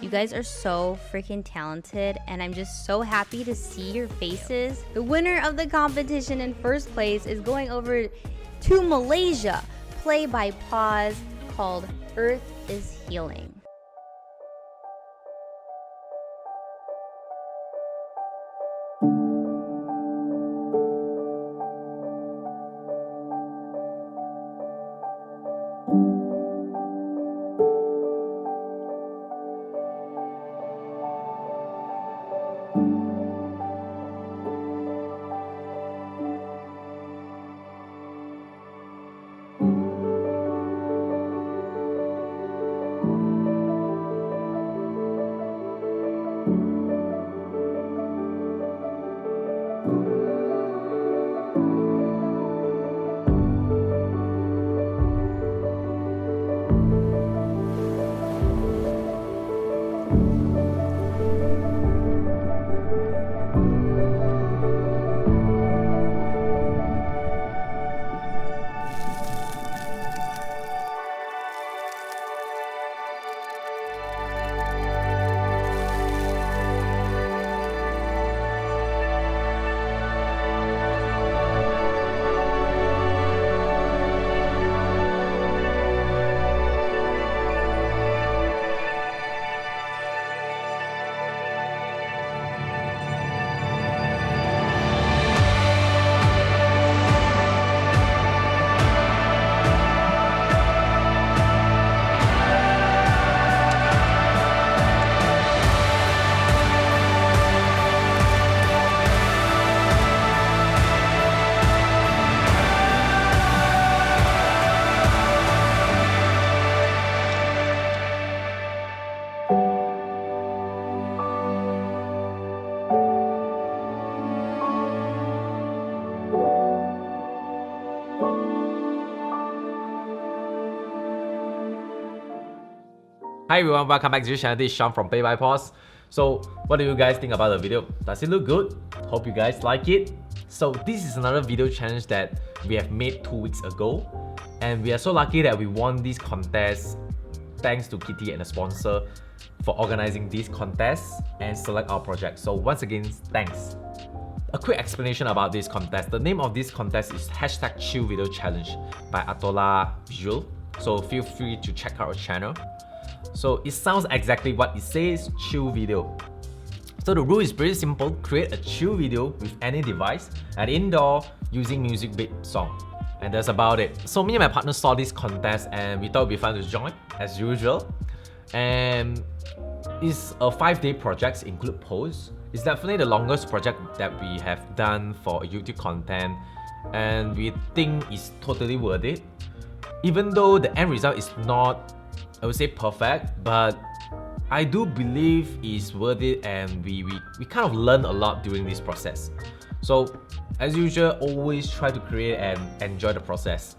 You guys are so freaking talented, and I'm just so happy to see your faces. The winner of the competition in first place is going over to Malaysia. PlayByPause called Earth is Healing. Hi everyone, welcome back to the channel. This is Sean from PlayByPause. So, what do you guys think about the video? Does it look good? Hope you guys like it. So, this is another video challenge that we have made 2 weeks ago, and we are so lucky that we won this contest thanks to Kitty and the sponsor for organizing this contest and select our project. So, once again, thanks. A quick explanation about this contest. The name of this contest is #ChillVideoChallenge by Atola Visual. So, feel free to check out our channel. So it sounds exactly what it says, chill video. So the rule is pretty simple. Create a chill video with any device at indoor using music beat song. And that's about it. So me and my partner saw this contest and we thought it'd be fun to join as usual. And it's a 5-day project, include posts. It's definitely the longest project that we have done for YouTube content, and we think it's totally worth it. Even though the end result is not, I would say, perfect, but I do believe it's worth it, and we kind of learn a lot during this process. So as usual, always try to create and enjoy the process.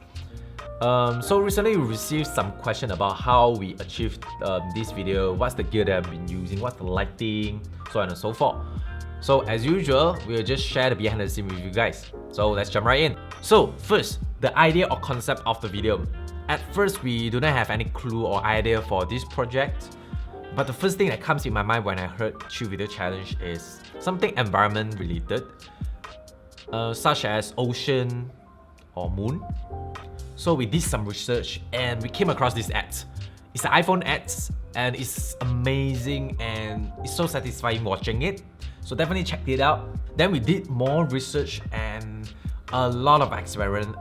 So recently we received some question about how we achieved this video, what's the gear that I've been using, what's the lighting, so on and so forth. So as usual, we'll just share the behind the scene with you guys. So let's jump right in. So first, the idea or concept of the video. At first, we do not have any clue or idea for this project, but the first thing that comes in my mind when I heard Chill Video Challenge is something environment related, such as ocean or moon. So we did some research and we came across this ad. It's an iPhone ad and it's amazing and it's so satisfying watching it. So definitely check it out. Then we did more research and a lot of experiment.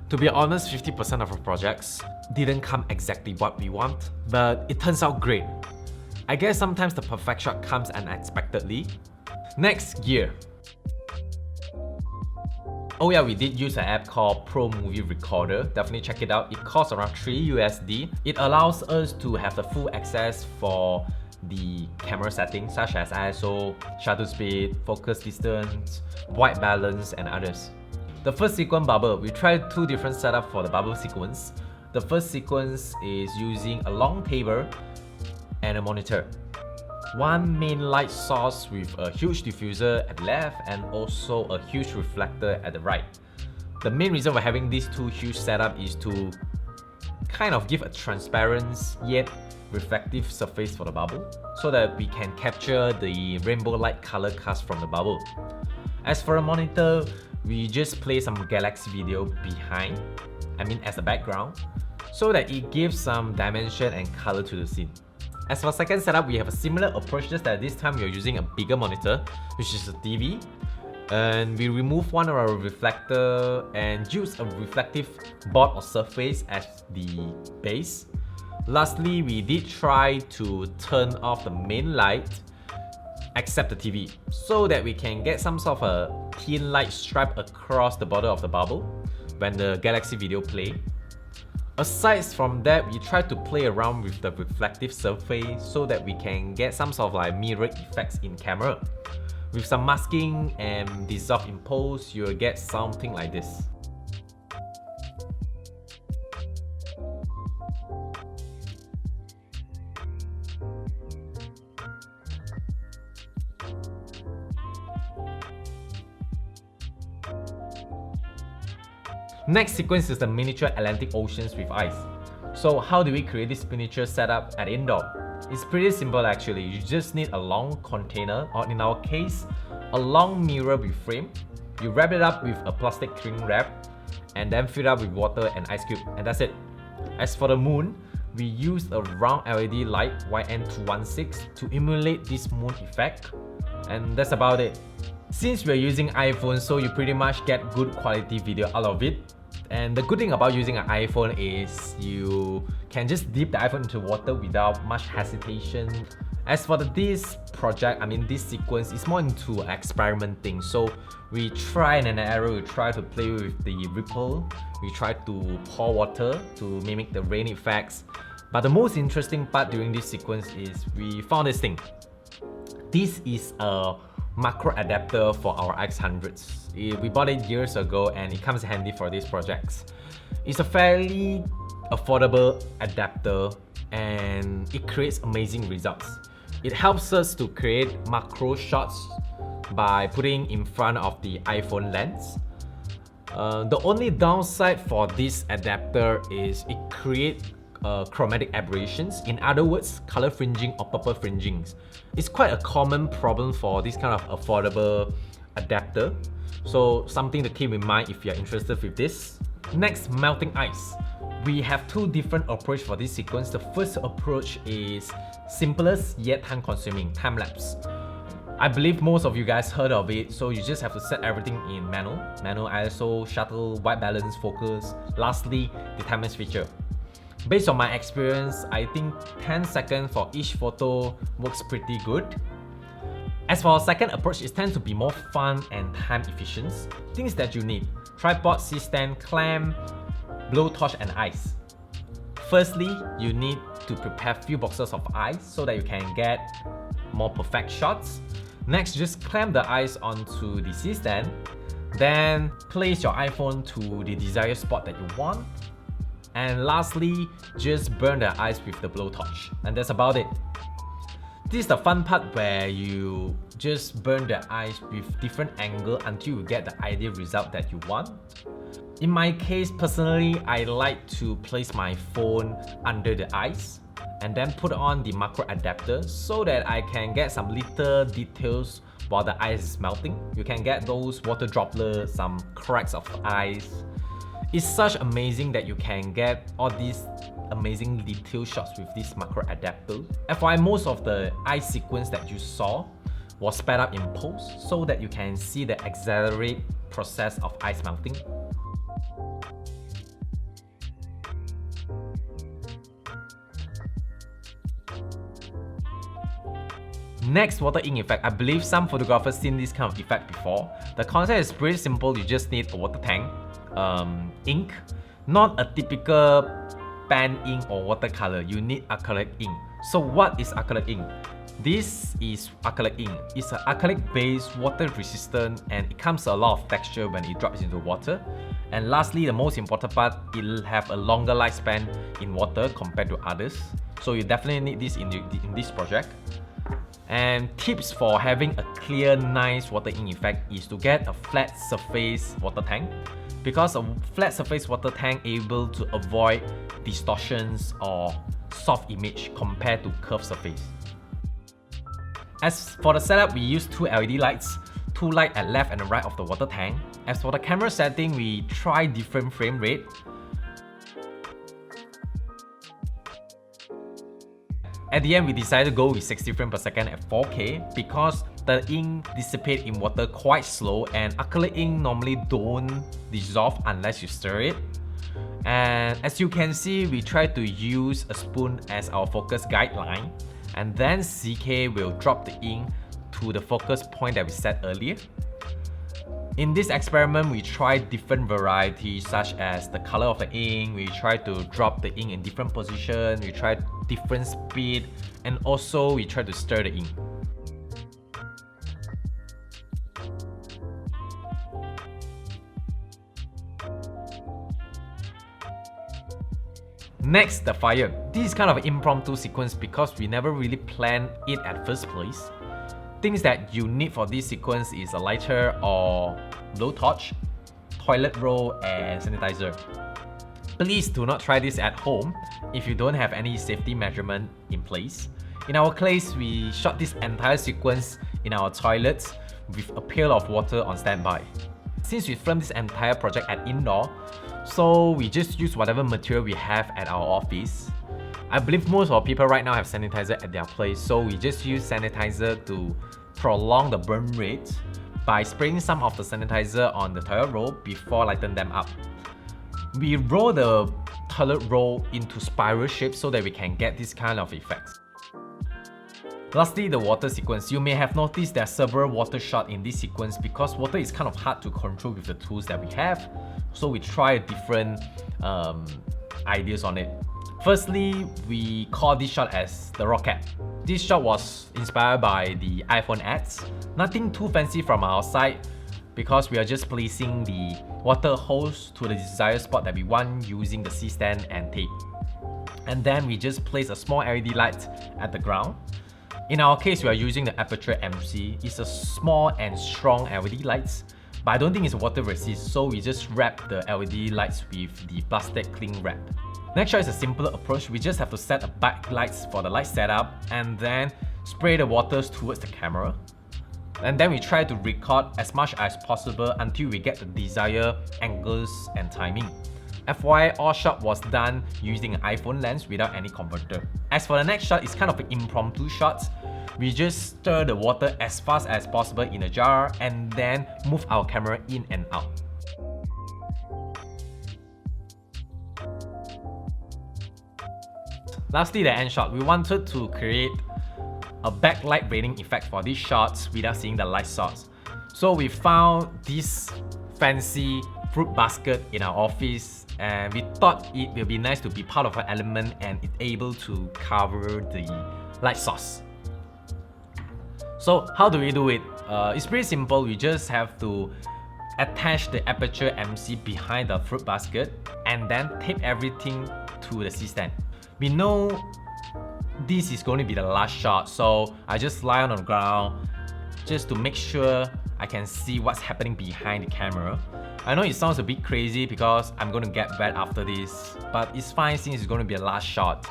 To be honest, 50% of our projects didn't come exactly what we want, but it turns out great. I guess sometimes the perfect shot comes unexpectedly. Next, gear. Oh yeah, we did use an app called Pro Movie Recorder. Definitely check it out. It costs around $3 USD. It allows us to have the full access for the camera settings such as ISO, shutter speed, focus distance, white balance, and others. The first sequence bubble, we tried 2 different setups for the bubble sequence. The first sequence is using a long table and a monitor. One main light source with a huge diffuser at the left and also a huge reflector at the right. The main reason we're having these 2 huge setups is to kind of give a transparent yet reflective surface for the bubble so that we can capture the rainbow light color cast from the bubble. As for a monitor, we just play some Galaxy video behind, as a background, so that it gives some dimension and color to the scene. As for second setup, we have a similar approach, just that this time we are using a bigger monitor, which is a TV. And we remove one of our reflector and use a reflective board or surface as the base. Lastly, we did try to turn off the main light except the TV, so that we can get some sort of a thin light stripe across the border of the bubble when the Galaxy video play. Aside from that, we try to play around with the reflective surface so that we can get some sort of like mirror effects in camera. With some masking and dissolve in post, you'll get something like this. Next sequence is the miniature Atlantic oceans with ice. So how do we create this miniature setup at indoor? It's pretty simple actually. You just need a long container, or in our case, a long mirror with frame. You wrap it up with a plastic cling wrap and then fill it up with water and ice cube, and that's it. As for the moon, we used a round LED light YN216 to emulate this moon effect, and that's about it. Since we're using iPhone, so you pretty much get good quality video out of it. And the good thing about using an iPhone is you can just dip the iPhone into water without much hesitation. As for this project, this sequence is more into experimenting. So we try and error, we try to play with the ripple, we try to pour water to mimic the rain effects. But the most interesting part during this sequence is we found this thing. This is a macro adapter for our X100s. We bought it years ago and it comes handy for these projects. It's a fairly affordable adapter and it creates amazing results. It helps us to create macro shots by putting in front of the iPhone lens. The only downside for this adapter is it creates chromatic aberrations, in other words, color fringing or purple fringings. It's quite a common problem for this kind of affordable adapter, so something to keep in mind if you're interested with this. Next, melting ice. We have two different approaches for this sequence. The first approach is simplest yet time-consuming, time-lapse. I believe most of you guys heard of it, so you just have to set everything in manual ISO, shutter, white balance, focus. Lastly, the time-lapse feature. Based on my experience, I think 10 seconds for each photo works pretty good. As for our second approach, it tends to be more fun and time efficient. Things that you need: tripod, C-stand, clamp, blowtorch and ice. Firstly, you need to prepare a few boxes of ice so that you can get more perfect shots. Next, just clamp the ice onto the C-stand. Then place your iPhone to the desired spot that you want. And lastly, just burn the ice with the blowtorch. And that's about it. This is the fun part where you just burn the ice with different angle until you get the ideal result that you want. In my case, personally, I like to place my phone under the ice and then put on the macro adapter so that I can get some little details while the ice is melting. You can get those water droplets, some cracks of ice. It's such amazing that you can get all these amazing detail shots with this macro adapter. FYI, most of the ice sequence that you saw was sped up in post so that you can see the accelerate process of ice melting. Next, water ink effect. I believe some photographers seen this kind of effect before. The concept is pretty simple. You just need a water tank, ink, not a typical pen ink or watercolor. You need acrylic ink. So what is acrylic ink? This is acrylic ink. It's an acrylic based, water resistant, and it comes a lot of texture when it drops into water. And lastly, the most important part, it'll have a longer lifespan in water compared to others. So you definitely need this in this project. And tips for having a clear, nice water ink effect is to get a flat surface water tank because a flat surface water tank able to avoid distortions or soft image compared to curved surface. As for the setup, we use two LED lights, two lights at left and right of the water tank. As for the camera setting, we try different frame rate. At the end, we decided to go with 60 frames per second at 4K because the ink dissipates in water quite slow and acrylic ink normally don't dissolve unless you stir it. And as you can see, we try to use a spoon as our focus guideline, and then CK will drop the ink to the focus point that we set earlier. In this experiment, we try different varieties such as the color of the ink, we try to drop the ink in different positions, we try different speed, and also we try to stir the ink. Next, the fire. This is kind of an impromptu sequence because we never really planned it at first place. Things that you need for this sequence is a lighter or blowtorch, toilet roll, and sanitizer. Please do not try this at home if you don't have any safety measurement in place. In our case, we shot this entire sequence in our toilets with a pail of water on standby. Since we filmed this entire project at indoor, so we just use whatever material we have at our office. I believe most of people right now have sanitizer at their place, so we just use sanitizer to prolong the burn rate by spraying some of the sanitizer on the toilet roll before lighting them up. We roll the toilet roll into spiral shape so that we can get this kind of effects. Lastly, the water sequence. You may have noticed there are several water shots in this sequence because water is kind of hard to control with the tools that we have. So we try different ideas on it. Firstly, we call this shot as the rocket. This shot was inspired by the iPhone ads. Nothing too fancy from our side because we are just placing the water hose to the desired spot that we want using the C-stand and tape. And then we just place a small LED light at the ground. In our case, we are using the Aperture MC. It's a small and strong LED lights, but I don't think it's water resist, so we just wrap the LED lights with the plastic cling wrap. Next shot is a simpler approach. We just have to set a backlights for the light setup and then spray the waters towards the camera. And then we try to record as much as possible until we get the desired angles and timing. FYI, all shot was done using an iPhone lens without any converter. As for the next shot, it's kind of an impromptu shot. We just stir the water as fast as possible in a jar and then move our camera in and out. Lastly, the end shot. We wanted to create a backlight raining effect for these shots without seeing the light source. So we found this fancy fruit basket in our office and we thought it will be nice to be part of an element and it's able to cover the light source. So how do we do it? It's pretty simple. We just have to attach the Aperture MC behind the fruit basket and then tape everything to the C-stand. We know this is going to be the last shot, so I just lie on the ground just to make sure I can see what's happening behind the camera. I know it sounds a bit crazy because I'm going to get wet after this, but it's fine since it's going to be a last shot.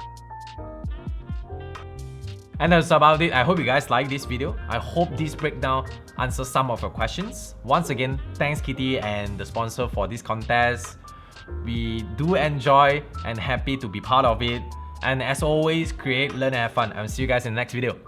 And that's about it. I hope you guys like this video. I hope this breakdown answers some of your questions. Once again, thanks Kitty and the sponsor for this contest. We do enjoy and happy to be part of it. And as always, create, learn, and have fun. I'll see you guys in the next video.